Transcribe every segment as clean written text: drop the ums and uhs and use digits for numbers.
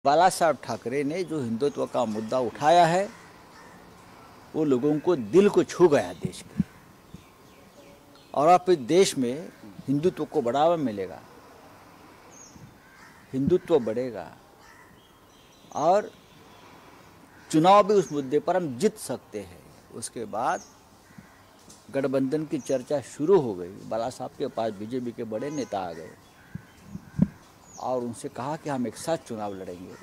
बाला साहब ठाकरे ने जो हिंदुत्व का मुद्दा उठाया है वो लोगों को दिल को छू गया देश के, और अब इस देश में हिंदुत्व को बढ़ावा मिलेगा, हिंदुत्व बढ़ेगा और चुनाव भी उस मुद्दे पर हम जीत सकते हैं। उसके बाद गठबंधन की चर्चा शुरू हो गई। बाला साहब के पास बीजेपी के बड़े नेता आ गए और उनसे कहा कि हम एक साथ चुनाव लड़ेंगे।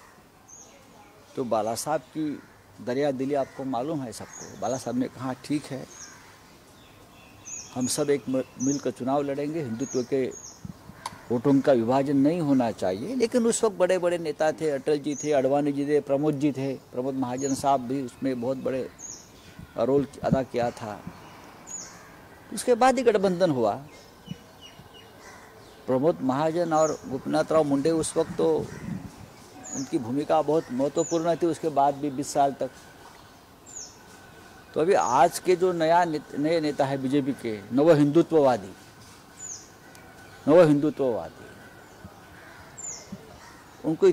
तो बाला साहब की दरिया दिली आपको मालूम है सबको। बाला साहब ने कहा ठीक है, हम सब एक मिलकर चुनाव लड़ेंगे, हिंदुत्व के वोटों का विभाजन नहीं होना चाहिए। लेकिन उस वक्त बड़े बड़े नेता थे, अटल जी थे, अडवाणी जी थे, प्रमोद जी थे, प्रमोद महाजन साहब भी उसमें बहुत बड़े रोल अदा किया था। उसके बाद ही गठबंधन हुआ। प्रमोद महाजन और गोपीनाथ राव मुंडे उस वक्त तो उनकी भूमिका बहुत महत्वपूर्ण थी, उसके बाद भी 20 साल तक। तो अभी आज के जो नए नेता है बीजेपी के, नव हिंदुत्ववादी, उनको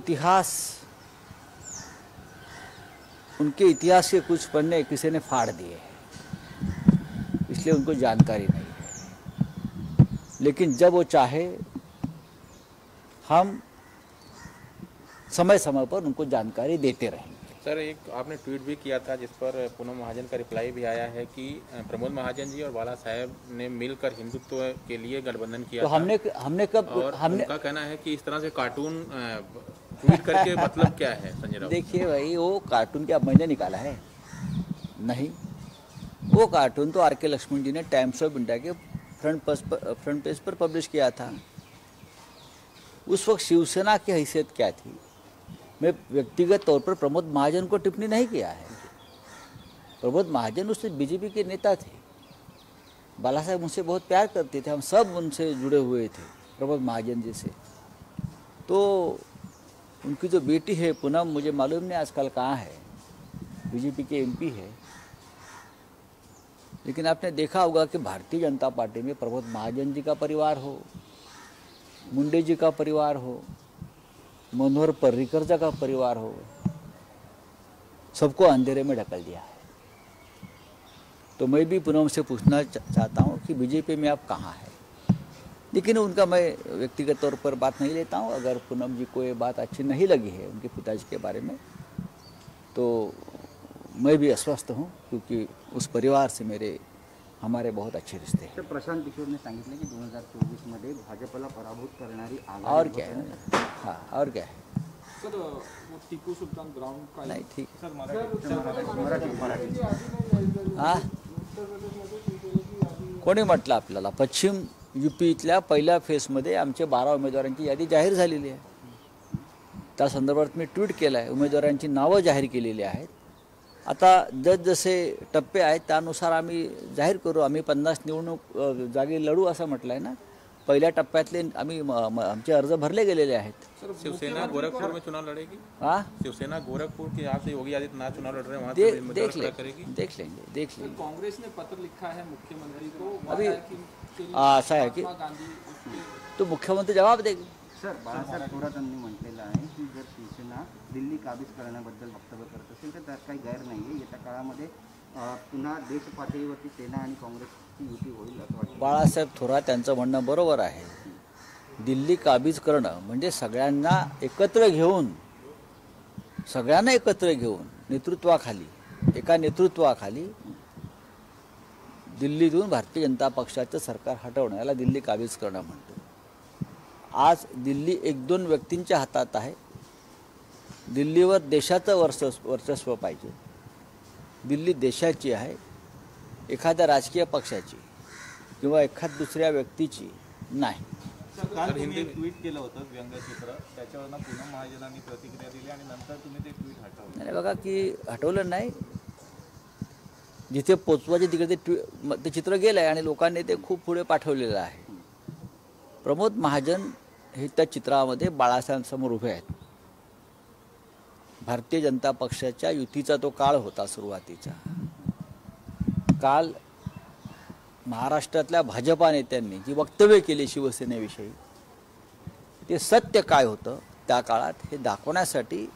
उनके इतिहास के कुछ पन्ने किसी ने फाड़ दिए हैं, इसलिए उनको जानकारी नहीं है। लेकिन जब वो चाहे हम समय समय पर उनको जानकारी देते रहेंगे। सर, एक आपने ट्वीट भी किया था जिस पर पूनम महाजन का रिप्लाई भी आया है कि प्रमोद महाजन जी और बाला साहब ने मिलकर हिंदुत्व के लिए गठबंधन किया तो था। उनका कहना है कि इस तरह से कार्टून ट्वीट करके मतलब क्या है संजय राउत? देखिए भाई, वो कार्टून क्या मैंने निकाला है? नहीं, वो कार्टून तो आर.के. लक्ष्मण जी ने टाइम्स ऑफ इंडिया के फ्रंट पेज पर पब्लिश किया था। उस वक्त शिवसेना की हैसियत क्या थी? मैं व्यक्तिगत तौर पर प्रमोद महाजन को टिप्पणी नहीं किया है। प्रमोद महाजन उससे बीजेपी के नेता थे। बाला साहब उनसे बहुत प्यार करते थे, हम सब उनसे जुड़े हुए थे, प्रमोद महाजन जी से। तो उनकी जो बेटी है पूनम, मुझे मालूम नहीं आजकल कहाँ है, बीजेपी के एमपी है। लेकिन आपने देखा होगा कि भारतीय जनता पार्टी में प्रमोद महाजन जी का परिवार हो, मुंडे जी का परिवार हो, मनोहर पर्रिकर का परिवार हो, सबको अंधेरे में ढकल दिया है। तो मैं भी पूनम से पूछना चाहता हूँ कि बीजेपी में आप कहाँ हैं? लेकिन उनका मैं व्यक्तिगत तौर पर बात नहीं लेता हूँ। अगर पूनम जी को ये बात अच्छी नहीं लगी है उनके पिताजी के बारे में, तो मैं भी अस्वस्थ हूँ, क्योंकि उस परिवार से हमारे बहुत अच्छे रिश्ते हैं। प्रशांत किशोर ने सांगितले की 2024 मध्ये भाजपला पराभूत करणारी आघाडी और क्या है? हाँ, और क्या है? सर, टीपू सुलतान ग्राउंड का नहीं, ठीक है। मराठी कोणी म्हटलं आपल्याला? पश्चिम यूपी इथल्या पहिल्या फेजमध्ये आमचे 12 उमेदवारांची यादी जाहीर झालेली आहे। त्या संदर्भात मी ट्विट केलं आहे, उमेदवारांची नावं जाहीर केलेली आहेत। आता जसे टप्पे आहेत त्यानुसार आम्ही जाहीर करू। आम्ही 50 निवडणूक जागी लढू असं म्हटलं आहे ना। पहिल्या टप्प्यातले आमचे अर्ज भरले गेलेले आहेत। शिवसेना गोरखपुर में चुनाव लड़ेगी? हाँ, शिवसेना गोरखपुर की यहाँ से योगी आदित्यनाथ चुनाव लड़ रहे हैं, वहाँ देख लेंगे। कांग्रेस ने पत्र लिखा है मुख्यमंत्री को, अभी ऐसा है कि तो मुख्यमंत्री जवाब देंगे। सर, बाळासाहेब थोरातांनी म्हटलेलं आहे की जर शिवसेना दिल्ली काबीज करण्याबद्दल वक्तव्य करत असेल तर त्यात काही गैर नाही आहे। येत्या काळामध्ये पुन्हा देश पातळीवरती सेना आणि काँग्रेसची युती होईल असं वाटतं? बाळासाहेब थोरात यांचं म्हणणं बरोबर आहे। दिल्ली काबीज करणं म्हणजे सगळ्यांना एकत्र घेऊन एका नेतृत्वाखाली दिल्लीतून भारतीय जनता पक्षाचं सरकार हटवणं, याला दिल्ली काबीज करणं म्हणतो। आज दिल्ली 1-2 व्यक्तींच्या हातात आहे। दिल्लीवर देशाचं वर्चस्व पाहिजे। दिल्ली देशाची आहे, एखाद्या राजकीय पक्षाची किंवा एखाद दुसऱ्या व्यक्तीची नाही। तुम्ही ट्विट केलं होतं व्यंगचित्र, त्याच्यावर पूनम महाजनांनी प्रतिक्रिया दिली आणि नंतर तुम्ही ते ट्विट हटवलं। नाही बघा की हटवलं नाही, जिथे पोचवायचे तिकडे ते चित्र गेलं आहे आणि लोकांनी ते खूप पुढे पाठवलेलं आहे। प्रमोद महाजन हे त्या चित्रामध्ये बाळासाहेबांसमोर उभे आहेत। भारतीय जनता पक्षाच्या युतीचा तो काळ होता सुरुवातीचा काल। महाराष्ट्रातल्या भाजपा नेत्यांनी जी वक्तव्य केली शिवसेनेविषयी, ते सत्य काय होतं त्या काळात हे दाखवण्यासाठी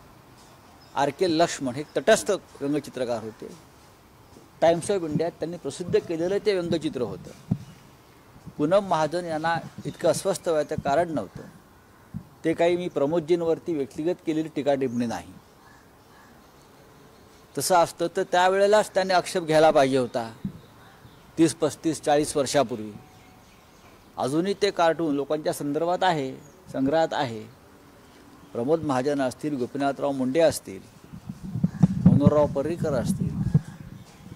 आर के लक्ष्मण हे तटस्थ व्यंगचित्रकार होते. टाइम्स ऑफ इंडियात त्यांनी प्रसिद्ध केलेलं ते व्यंगचित्र होतं. पूनम महाजन यांना इतकं अस्वस्थ व्हायचं कारण नव्हतं. ते काही मी प्रमोदजींवरती व्यक्तिगत केलेली टीका टिप्पणी नाही. तसं असतं तर त्यावेळेलाच त्याने आक्षेप घ्यायला पाहिजे होता. 30, 35, 40 वर्षापूर्वी. अजूनही ते कार्टून लोकांच्या संदर्भात आहे, संग्रहात आहे. प्रमोद महाजन असतील, गोपीनाथराव मुंडे असतील, मनोहरराव पर्रीकर असतील,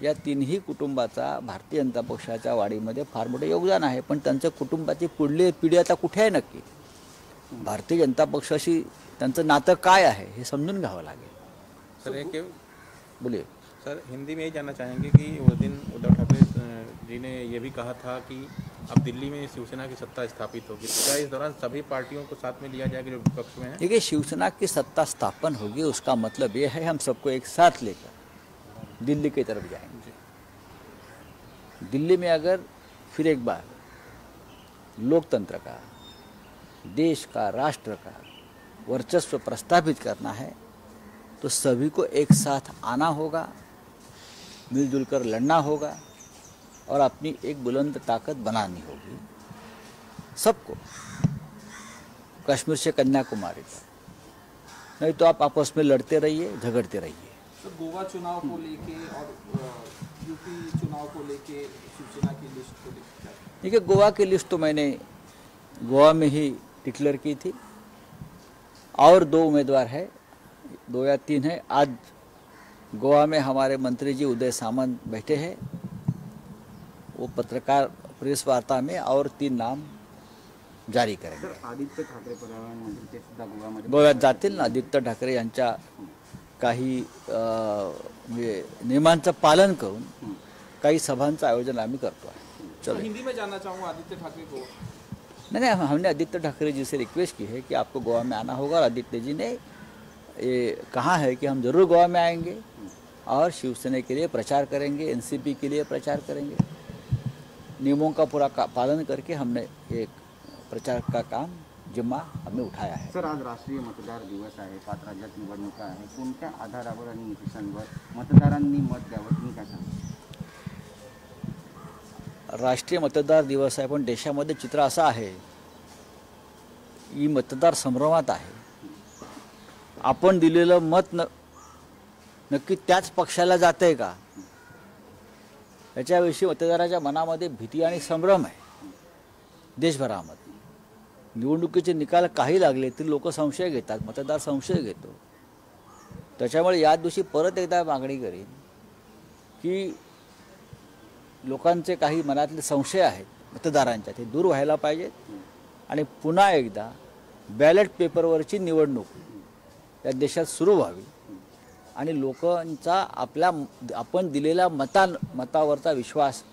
या तिन्ही कुटुंबाचा भारतीय जनता पक्षाच्या वाढीमध्ये फार मोठे योगदान आहे. पण त्यांच्या कुटुंबाची पुढली पिढी आता कुठे आहे नक्की? भारतीय जनता पक्षाशी त्यांचं नातं काय आहे हे समजून घ्यावं लागेल. सर एक बोलिए. सर हिंदी में ये जानना चाहेंगे कि उस दिन उद्धव ठाकरे जी ने ये भी कहा था कि अब दिल्ली में शिवसेना की सत्ता स्थापित होगी. तो क्या इस दौरान सभी पार्टियों को साथ में लिया जाएगा जो विपक्ष में है? देखिए, शिवसेना की सत्ता स्थापन होगी उसका मतलब ये है हम सबको एक साथ लेकर दिल्ली की तरफ जाएंगे. दिल्ली में अगर फिर एक बार लोकतंत्र का, देश का, राष्ट्र का वर्चस्व प्रस्थापित करना है तो सभी को एक साथ आना होगा, मिलजुल कर लड़ना होगा और अपनी एक बुलंद ताकत बनानी होगी सबको, कश्मीर से कन्याकुमारी तक. नहीं तो आप आपस में लड़ते रहिए, झगड़ते रहिए. सर गोवा चुनाव को लेके और यूपी चुनाव को लेके शिवसेना की लिस्ट को लेकर देखिए, गोवा की लिस्ट तो मैंने गोवा में ही डिक्लेयर की थी और 2 उम्मीदवार है, 2 या 3 है. आज गोवा में हमारे मंत्री जी उदय सामंत बैठे हैं. वो पत्रकार प्रेस वार्ता में और 3 नाम जारी करेंगे. सर आदित्य ठाकरे परिवारामध्ये ते सुद्धा गोव्यामध्ये गोव्यात जातील ना. आदित्य ठाकरे यांच्या काही म्हणजे नियमांचं पालन करून काही सभांचं आयोजन आम्ही करतो आहे. चलो. हिंदी में जानना चाहूँगा आदित्य ठाकरे को. नहीं, हमने आदित्य ठाकरे जी से रिक्वेस्ट की है कि आपको गोवा में आना होगा और आदित्य जी ने ये कहा है कि हम जरूर गोवा में आएंगे और शिवसेना के लिए प्रचार करेंगे, एनसीपी के लिए प्रचार करेंगे. नियमों का पूरा पालन करके हमने एक प्रचार का काम जिम्मा हमने उठाया है. सर आज राष्ट्रीय मतदार दिवस आहे, 5 राज्यात निवडणुका आहे. कोणत्या आधारावर आणि निकषांवर मतदारांनी मत द्यावं तुम्ही काय सांगा? राष्ट्रीय मतदार दिवस आहे पण देशामध्ये चित्र असं आहे की मतदार संभ्रमात आहे. आपण दिलेलं मत नक्की त्याच पक्षाला जातंय का याच्याविषयी मतदाराच्या मनामध्ये भीती आणि संभ्रम आहे. देशभरामध्ये निवडणुकीचे निकाल काही लागले तरी लोक संशय घेतात, मतदार संशय घेतो. त्याच्यामुळे या दिवशी परत एकदा मागणी करीन की लोकांचे काही मनातले संशय आहेत मतदारांच्या ते दूर व्हायला पाहिजेत आणि पुन्हा एकदा बॅलेट पेपरवरची निवडणूक या देशात सुरू व्हावी आणि लोकांचा आपण दिलेल्या मतावरचा विश्वास